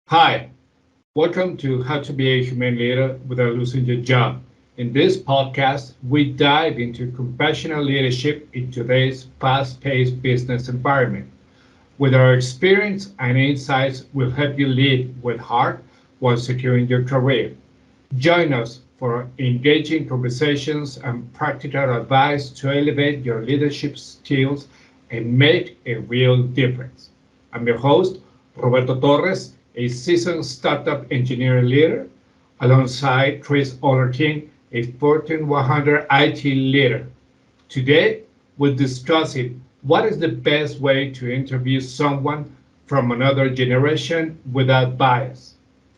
Hi, welcome to How to Be a Humane Leader Without Losing Your Job. In this podcast, we dive into compassionate leadership in today's fast paced business environment. With our experience and insights, we'll help you lead with heart while securing your career. Join us for engaging conversations and practical advice to elevate your leadership skills and make a real difference. I'm your host, Roberto Torres, a seasoned startup engineering leader, alongside Chris Ollerkin, a Fortune 100 IT leader. Today, we're discussing what is the best way to interview someone from another generation without bias.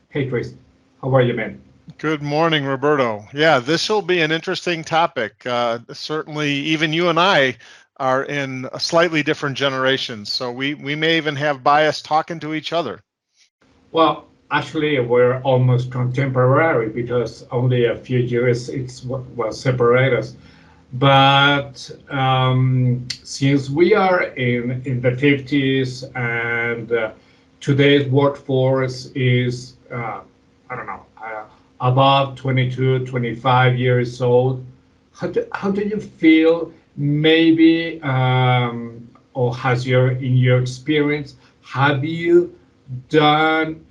Hey, Chris, how are you, man? Good morning, Roberto. Yeah, this will be an interesting topic. Certainly, even you and I are in a slightly different generations, so we may even have bias talking to each other. Well, actually, we're almost contemporary because only a few years it's what will separate us. But since we are in the 50s and today's workforce is, I don't know, above 22, 25 years old, how do you feel maybe, or has in your experience, have you done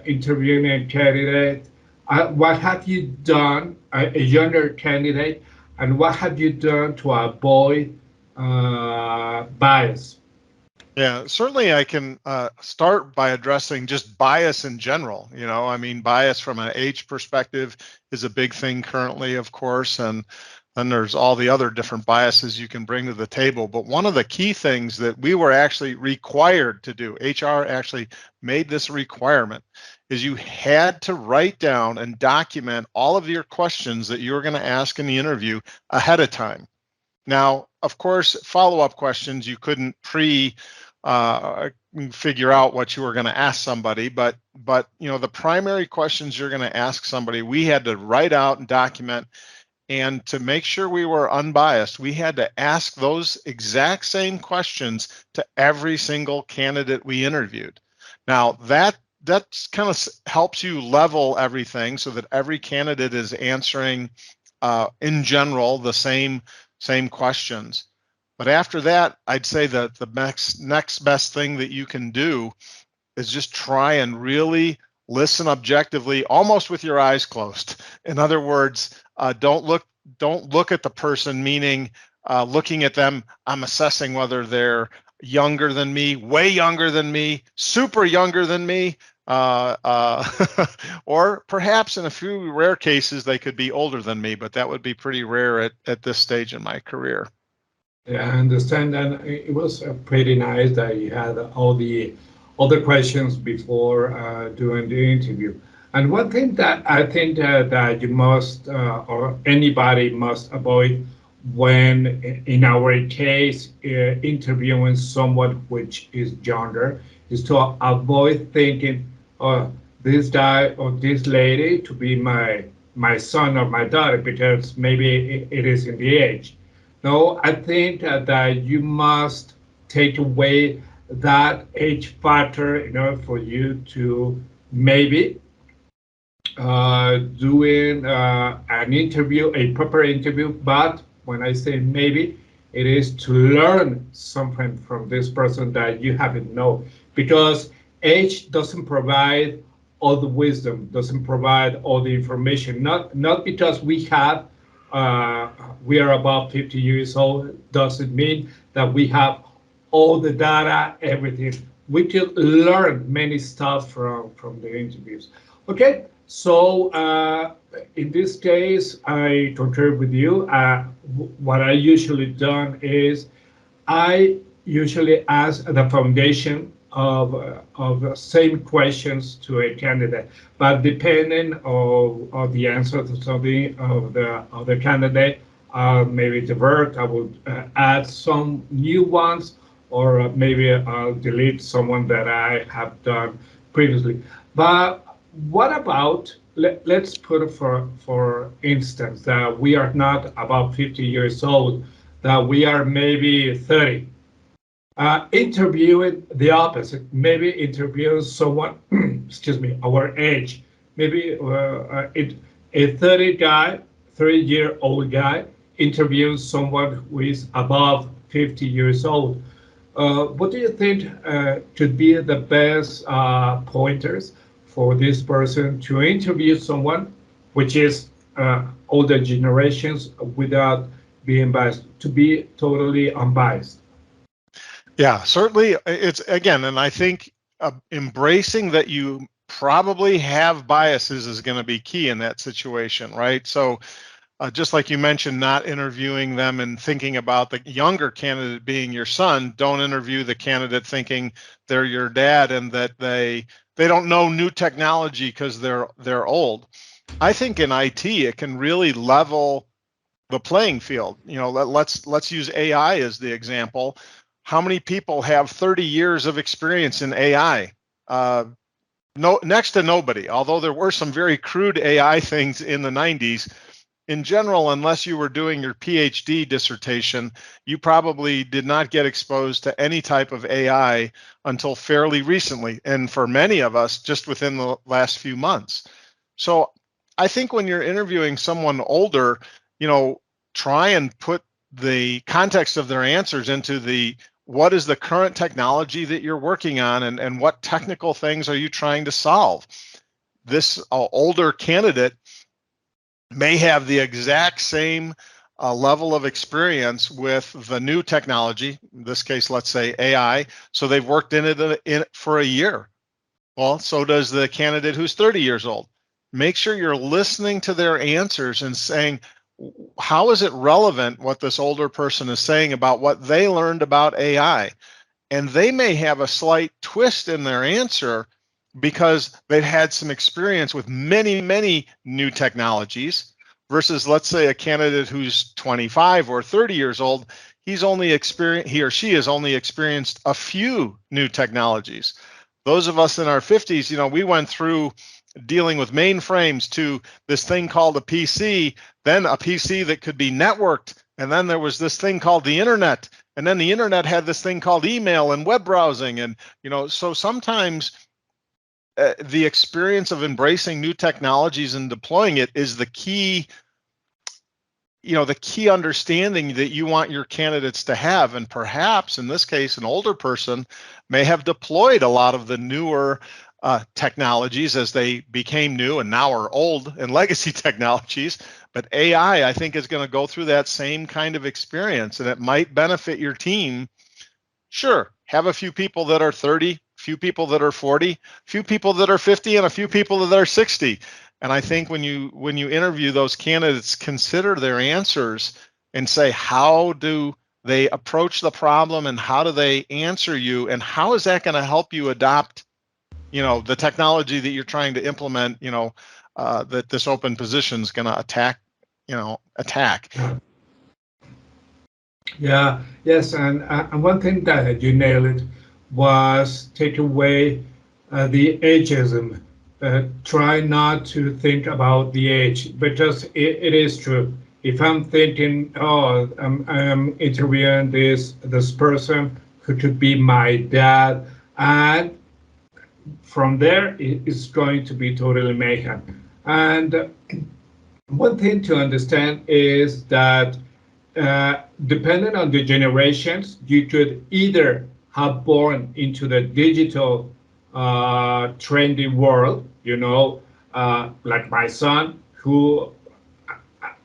interviewing a candidate? What have you done, a younger candidate, and what have you done to avoid bias? Yeah, certainly I can start by addressing just bias in general. I mean, bias from an age perspective is a big thing currently, of course, and then there's all the other different biases you can bring to the table. But one of the key things that we were actually required to do, HR actually made this a requirement, is you had to write down and document all of your questions that you were going to ask in the interview ahead of time. Now, of course, follow-up questions you couldn't uh, figure out what you were going to ask somebody, but the primary questions you're going to ask somebody, we had to write out and document. And to make sure we were unbiased, we had to ask those exact same questions to every single candidate we interviewed. Now that kind of helps you level everything so that every candidate is answering in general the same questions. But after that, I'd say that the next best thing that you can do is just try and really listen objectively, almost with your eyes closed. In other words, don't look at the person, meaning looking at them. I'm assessing whether they're younger than me, way younger than me, super younger than me, or perhaps in a few rare cases they could be older than me, but that would be pretty rare at this stage in my career. Yeah, I understand, and it was pretty nice that you had all the other questions before doing the interview. And one thing that I think that you must, or anybody must avoid when, in our case, interviewing someone which is younger, is to avoid thinking, oh, this guy or this lady to be my son or my daughter because maybe it is in the age. No, I think that you must take away that age factor in order for you to maybe doing an interview, a proper interview. But when I say maybe, it is to learn something from this person that you haven't known, because age doesn't provide all the wisdom, doesn't provide all the information. Not because uh, we are about 50 years old doesn't mean that we have all the data, everything. We could learn many stuff from the interviews. Okay, so in this case, I concur with you. What I usually done is I usually ask the foundation of the same questions to a candidate, but depending of the answer to something of the candidate, maybe divert. I will add some new ones, or maybe I'll delete someone that I have done previously. But what about, let's put it for instance that we are not about 50 years old, that we are maybe 30. Interviewing the opposite, maybe interviewing someone, excuse me, our age, maybe a 30-year-old guy interviewing someone who is above 50 years old. What do you think could be the best pointers for this person to interview someone which is older generations without being biased, to be totally unbiased? Yeah, certainly. It's again, and I think embracing that you probably have biases is going to be key in that situation, right? So, just like you mentioned, not interviewing them and thinking about the younger candidate being your son, don't interview the candidate thinking they're your dad and that they don't know new technology because they're old. I think in IT it can really level the playing field. You know, let's use AI as the example. How many people have 30 years of experience in AI? No, next to nobody. Although there were some very crude AI things in the 90s, in general, unless you were doing your PhD dissertation, you probably did not get exposed to any type of AI until fairly recently, and for many of us, just within the last few months. So I think when you're interviewing someone older, you know, try and put the context of their answers into the what is the current technology that you're working on, and what technical things are you trying to solve. This older candidate may have the exact same level of experience with the new technology, in this case, let's say AI, so they've worked in it for a year. Well, so does the candidate who's 30 years old. Make sure you're listening to their answers and saying, how is it relevant what this older person is saying about what they learned about AI? And they may have a slight twist in their answer because they've had some experience with many, many new technologies versus, let's say, a candidate who's 25 or 30 years old. He or she has only experienced a few new technologies. Those of us in our 50s, you know, we went through dealing with mainframes to this thing called a PC, then a PC that could be networked, and then there was this thing called the internet, and then the internet had this thing called email and web browsing. And you know, so sometimes the experience of embracing new technologies and deploying it is the key, you know, the key understanding that you want your candidates to have. And perhaps in this case, an older person may have deployed a lot of the newer technologies as they became new and now are old and legacy technologies. But AI, I think, is going to go through that same kind of experience, and it might benefit your team. Sure, have a few people that are 30, few people that are 40, few people that are 50, and a few people that are 60. And I think when you interview those candidates, consider their answers and say, how do they approach the problem and how do they answer you, and how is that going to help you adopt, you know, the technology that you're trying to implement, you know, that this open position is going to attack. Yeah, yes, and one thing that you nailed was take away the ageism. Try not to think about the age because it is true. If I'm thinking, oh, I'm interviewing this person who could be my dad, and from there it's going to be totally mayhem. And one thing to understand is that depending on the generations, you could either have born into the digital trendy world, you know, like my son, who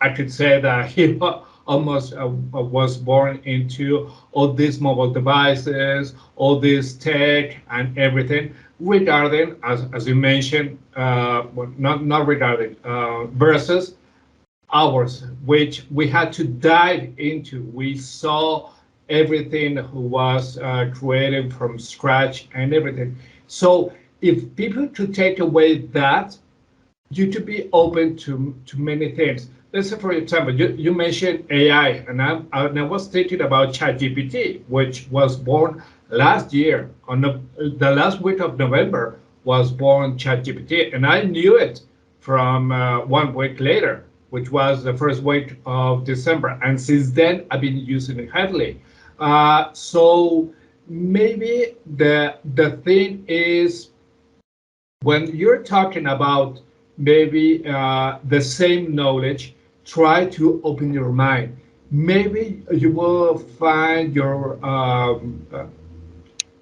I could say that he almost was born into all these mobile devices, all this tech and everything, regarding, as you mentioned, well, not regarding, versus hours, which we had to dive into. We saw everything who was created from scratch and everything. So if people could take away that, you to be open to many things. Let's say, for example, you mentioned AI, and I was thinking about ChatGPT, which was born last year. On the last week of November was born ChatGPT, and I knew it from 1 week later, which was the first week of December. And since then, I've been using it heavily. So maybe the thing is when you're talking about maybe the same knowledge, try to open your mind. Maybe you will find your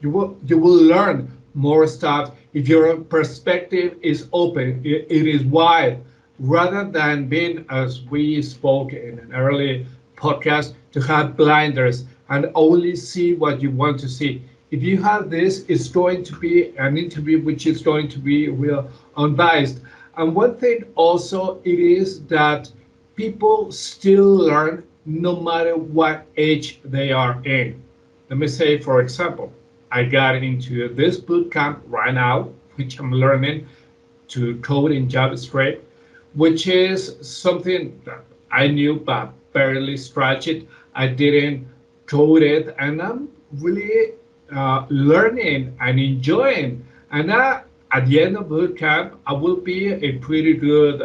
you will learn more stuff if your perspective is open, it is wide, rather than being, as we spoke in an early podcast, to have blinders and only see what you want to see. If you have this, it's going to be an interview which is going to be real unbiased. And one thing also it is that people still learn no matter what age they are in. Let me say, for example, I got into this boot camp right now, which I'm learning to code in JavaScript, which is something that I knew but barely scratched it. I didn't code it, and I'm really learning and enjoying. And at the end of boot camp, I will be a pretty good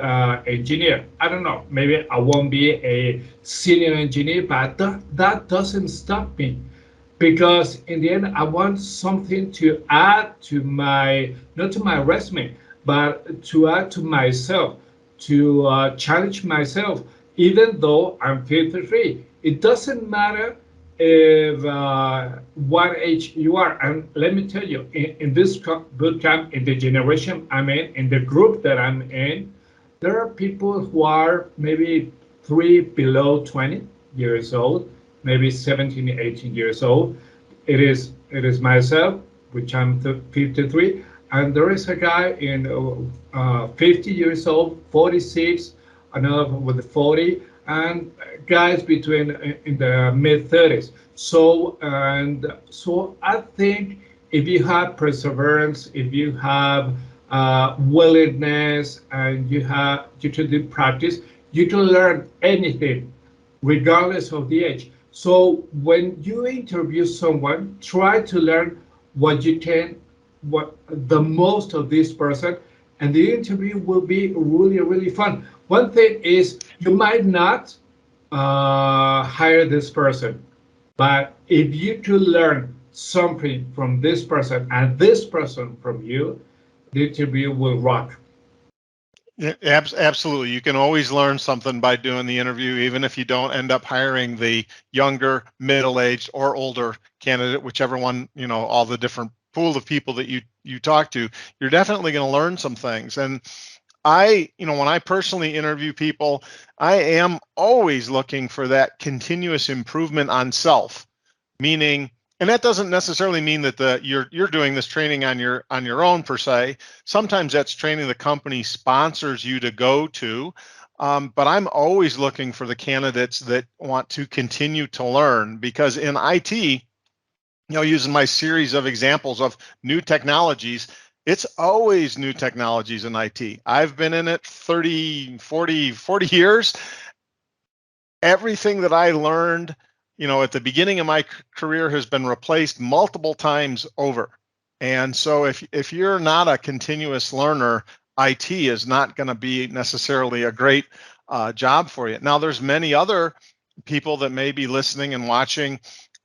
engineer. I don't know, maybe I won't be a senior engineer, but that doesn't stop me because in the end I want something to add to my, not to my resume, but to add to myself, to challenge myself. Even though I'm 53, it doesn't matter if what age you are. And let me tell you, in this boot camp, in the generation I'm in the group that I'm in, there are people who are maybe three below 20 years old, maybe 17, 18 years old. It is myself, which I'm 53, and there is a guy in 50 years old, 46, another with 40, and guys between in the mid 30s. So I think if you have perseverance, if you have willingness, and you can do practice, you can learn anything regardless of the age. So when you interview someone, try to learn what you can, what the most of this person, and the interview will be really, really fun. One thing is you might not hire this person, but if you could learn something from this person and this person from you, the interview will rock. Yeah, absolutely. You can always learn something by doing the interview, even if you don't end up hiring the younger, middle-aged, or older candidate, whichever one, all the different pool of people that you talk to, you're definitely going to learn some things. And when I personally interview people, I am always looking for that continuous improvement on self, meaning, and that doesn't necessarily mean that you're doing this training on your own per se. Sometimes that's training the company sponsors you to go to. But I'm always looking for the candidates that want to continue to learn, because in IT, using my series of examples of new technologies, it's always new technologies in IT. I've been in it 30, 40 years. Everything that I learned, at the beginning of my career has been replaced multiple times over. And so if you're not a continuous learner, IT is not going to be necessarily a great job for you. Now, there's many other people that may be listening and watching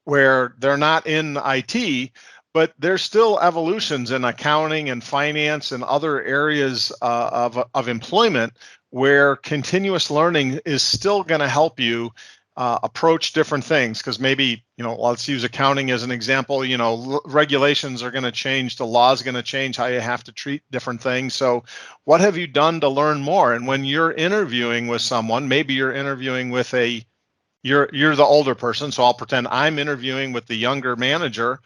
where they're not in IT, but there's still evolutions in accounting and finance and other areas of employment where continuous learning is still going to help you approach different things. Because maybe, let's use accounting as an example. Regulations are going to change, the law is going to change how you have to treat different things. So what have you done to learn more? And when you're interviewing with someone, maybe you're interviewing with you're the older person, so I'll pretend I'm interviewing with the younger manager.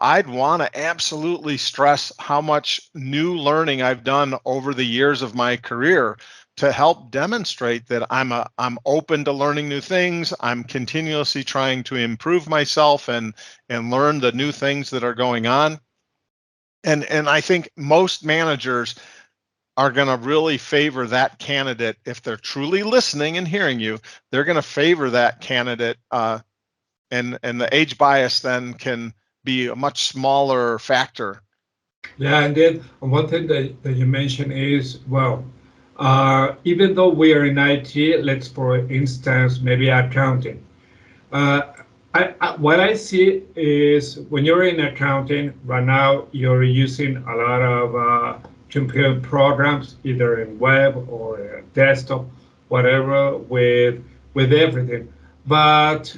I'd want to absolutely stress how much new learning I've done over the years of my career to help demonstrate that I'm open to learning new things. I'm continuously trying to improve myself and learn the new things that are going on. And I think most managers are going to really favor that candidate if they're truly listening and hearing you. They're going to favor that candidate, and the age bias then can be a much smaller factor. Yeah, and then one thing that you mentioned is, well, even though we are in IT, let's for instance, maybe accounting. Uh, What I see is when you're in accounting right now, you're using a lot of computer programs, either in web or desktop, whatever, with everything. But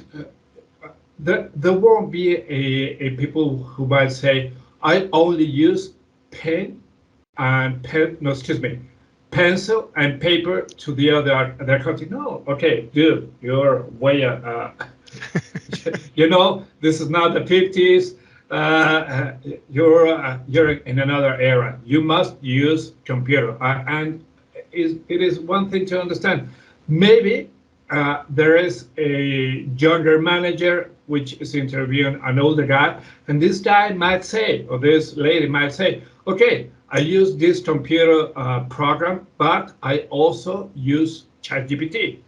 there won't be a people who might say, I only use pen and pen, no, excuse me, pencil and paper to the other country. No, okay, dude, you're way this is not the 50s. You're in another era. You must use computer, and it is one thing to understand. Maybe there is a younger manager which is interviewing an older guy, and this guy might say, or this lady might say, okay, I use this computer program, but I also use ChatGPT.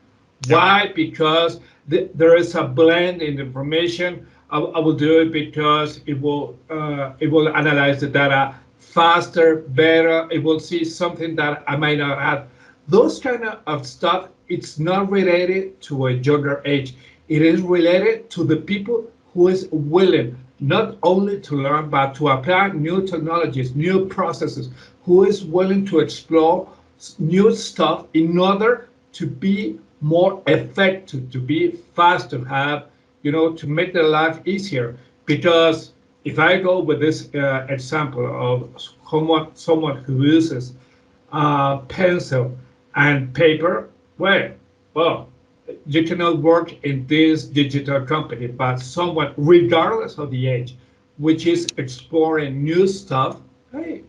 Yep. Why? Because there is a blend in the information. I will do it because it will analyze the data faster, better. It will see something that I might not have. Those kind of stuff. It's not related to a younger age. It is related to the people who is willing not only to learn but to apply new technologies, new processes. Who is willing to explore new stuff in order to be more effective, to be fast, to have, to make their life easier. Because if I go with this example of someone who uses pencil and paper, well, you cannot work in this digital company, but someone, regardless of the age, which is exploring new stuff, hey,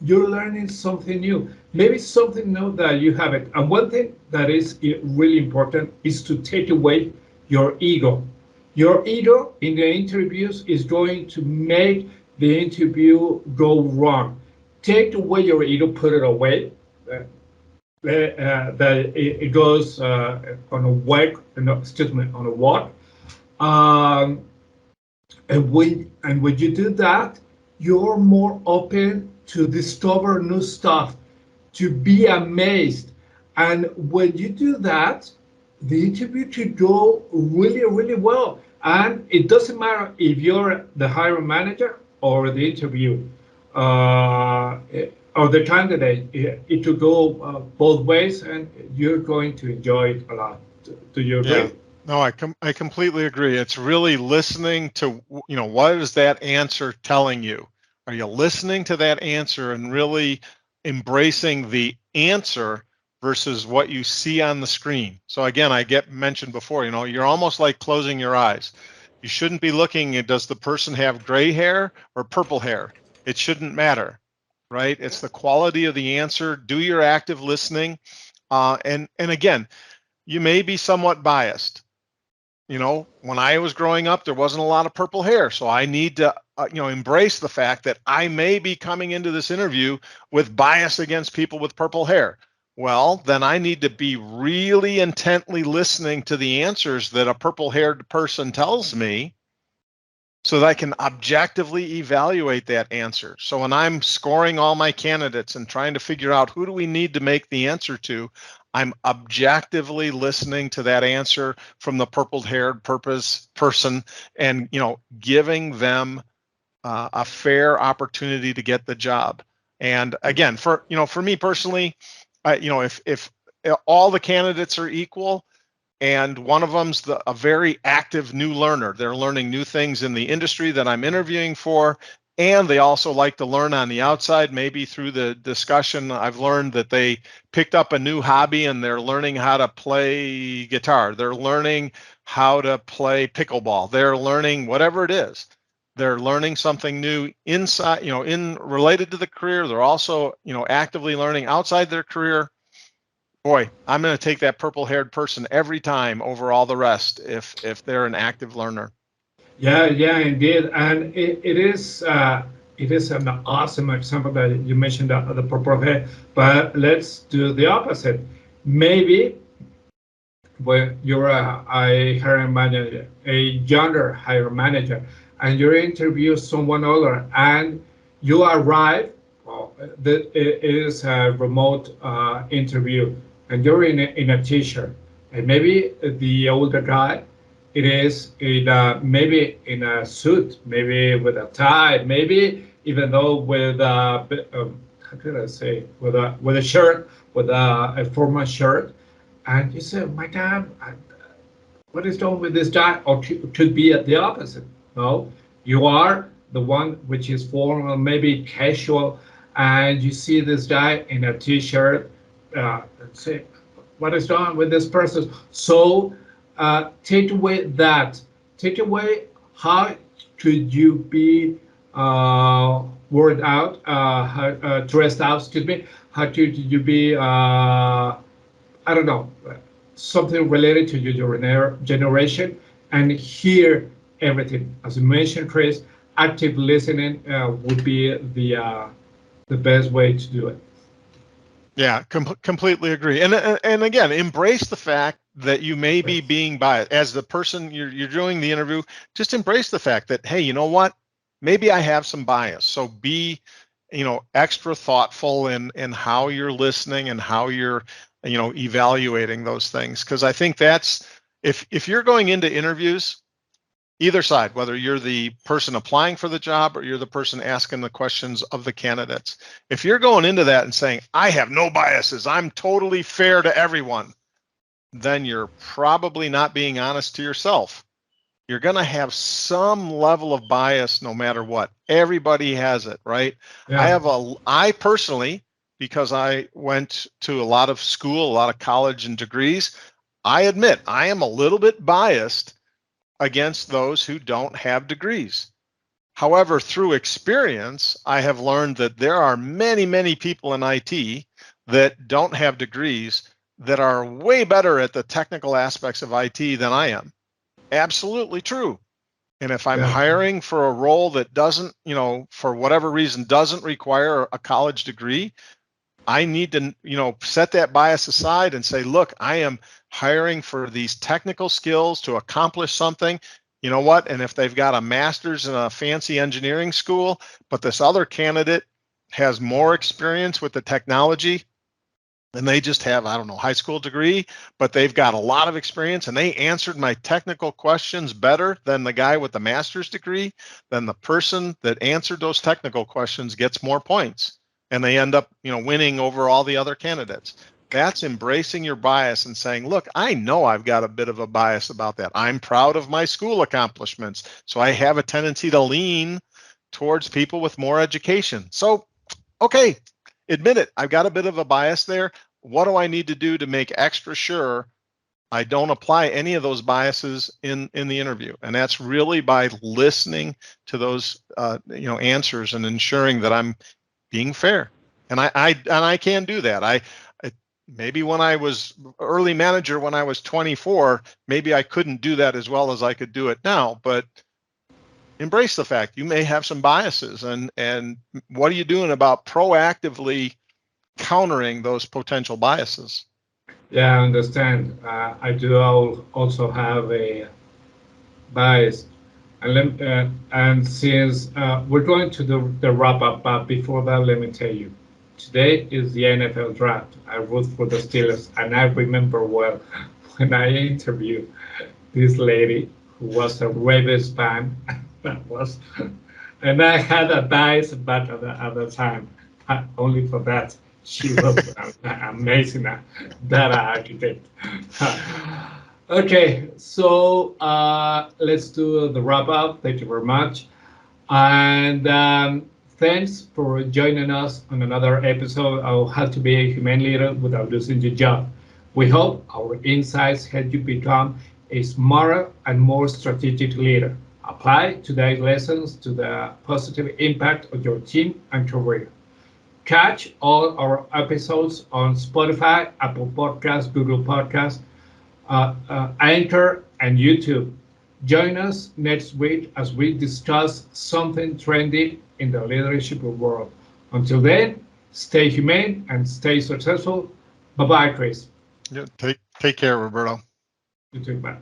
you're learning something new. Maybe something new that you haven't. And one thing that is really important is to take away your ego. Your ego in the interviews is going to make the interview go wrong. Take away your ego, put it away. That it goes on a walk, no, excuse me, on a walk. Um, and when you do that, you're more open to discover new stuff, to be amazed. And when you do that, the interview could go really, really well. And it doesn't matter if you're the hiring manager or the interview uh, or the candidate. It could go both ways, and you're going to enjoy it a lot. Do you Yeah. agree? No, I completely agree. It's really listening to, what is that answer telling you? Are you listening to that answer and really embracing the answer versus what you see on the screen? So again, I get mentioned before, you're almost like closing your eyes. You shouldn't be looking at, does the person have gray hair or purple hair? It shouldn't matter, right? It's the quality of the answer. Do your active listening. And again, you may be somewhat biased. When I was growing up, there wasn't a lot of purple hair. So I need to, embrace the fact that I may be coming into this interview with bias against people with purple hair. Well, then I need to be really intently listening to the answers that a purple haired person tells me so that I can objectively evaluate that answer. So when I'm scoring all my candidates and trying to figure out who do we need to make the answer to, I'm objectively listening to that answer from the purple-haired person and giving them a fair opportunity to get the job. And again, for me personally, if all the candidates are equal, and one of them's a very active new learner. They're learning new things in the industry that I'm interviewing for, and they also like to learn on the outside. Maybe through the discussion, I've learned that they picked up a new hobby and they're learning how to play guitar. They're learning how to play pickleball. They're learning whatever it is. They're learning something new inside, in related to the career. They're also, actively learning outside their career. Boy, I'm going to take that purple-haired person every time over all the rest if they're an active learner. Yeah, yeah, indeed, and it is an awesome example that you mentioned the purple hair. But let's do the opposite. Maybe when you're a hiring manager, a younger hiring manager, and you interview someone older, and you arrive. Well, it is a remote interview, and you're in a t-shirt, and maybe the older guy it is in maybe in a suit, maybe with a tie, maybe even though with how could I say, with a shirt, with a formal shirt, and you say, my God, what is wrong with this guy? Or could be at the opposite. No, you are the one which is formal, maybe casual, and you see this guy in a t-shirt, and say, what is wrong with this person? So take away that. Take away how could you be word out, dressed out, excuse me, how could you be, I don't know, something related to your generation, and hear everything. As you mentioned, Chris, active listening would be the best way to do it. Yeah, completely agree. And again, embrace the fact that you may be being biased as the person you're doing the interview. Just embrace the fact that, hey, you know what? Maybe I have some bias. So be, extra thoughtful in how you're listening and how you're, evaluating those things. Because I think that's if you're going into interviews, either side, whether you're the person applying for the job or you're the person asking the questions of the candidates. If you're going into that and saying, I have no biases, I'm totally fair to everyone, then you're probably not being honest to yourself. You're going to have some level of bias no matter what. Everybody has it, right? Yeah. I personally, because I went to a lot of school, a lot of college and degrees, I admit I am a little bit biased against those who don't have degrees. However, through experience, I have learned that there are many, many people in IT that don't have degrees that are way better at the technical aspects of IT than I am. Absolutely true. And if I'm Yeah. hiring for a role that doesn't, for whatever reason, doesn't require a college degree, I need to, set that bias aside and say, look, I am hiring for these technical skills to accomplish something. You know what? And if they've got a master's in a fancy engineering school, but this other candidate has more experience with the technology and they just have, I don't know, high school degree, but they've got a lot of experience and they answered my technical questions better than the guy with the master's degree, then the person that answered those technical questions gets more points and they end up, winning over all the other candidates. That's embracing your bias and saying, look, I know I've got a bit of a bias about that. I'm proud of my school accomplishments. So I have a tendency to lean towards people with more education. So, okay, admit it. I've got a bit of a bias there. What do I need to do to make extra sure I don't apply any of those biases in the interview? And that's really by listening to those answers and ensuring that I'm being fair. And I can do that. I maybe when I was early manager when I was 24, maybe I couldn't do that as well as I could do it now, but embrace the fact you may have some biases and what are you doing about proactively countering those potential biases? Yeah, I understand. I do also have a bias. And since we're going to the wrap up, but before that, let me tell you, today is the NFL draft. I root for the Steelers, and I remember well when I interviewed this lady who was a Ravens fan. That was, and I had a bias back at the time. Only for that, she was amazing data architect. Okay, so let's do the wrap up. Thank you very much. And thanks for joining us on another episode of How to Be a Humane Leader Without Losing Your Job. We hope our insights help you become a smarter and more strategic leader. Apply today's lessons to the positive impact of your team and career. Catch all our episodes on Spotify, Apple Podcasts, Google Podcasts, Anchor, and YouTube. Join us next week as we discuss something trendy in the leadership world. Until then, stay humane and stay successful. Bye bye, Chris. Yeah, take care, Roberto. You too. Bye.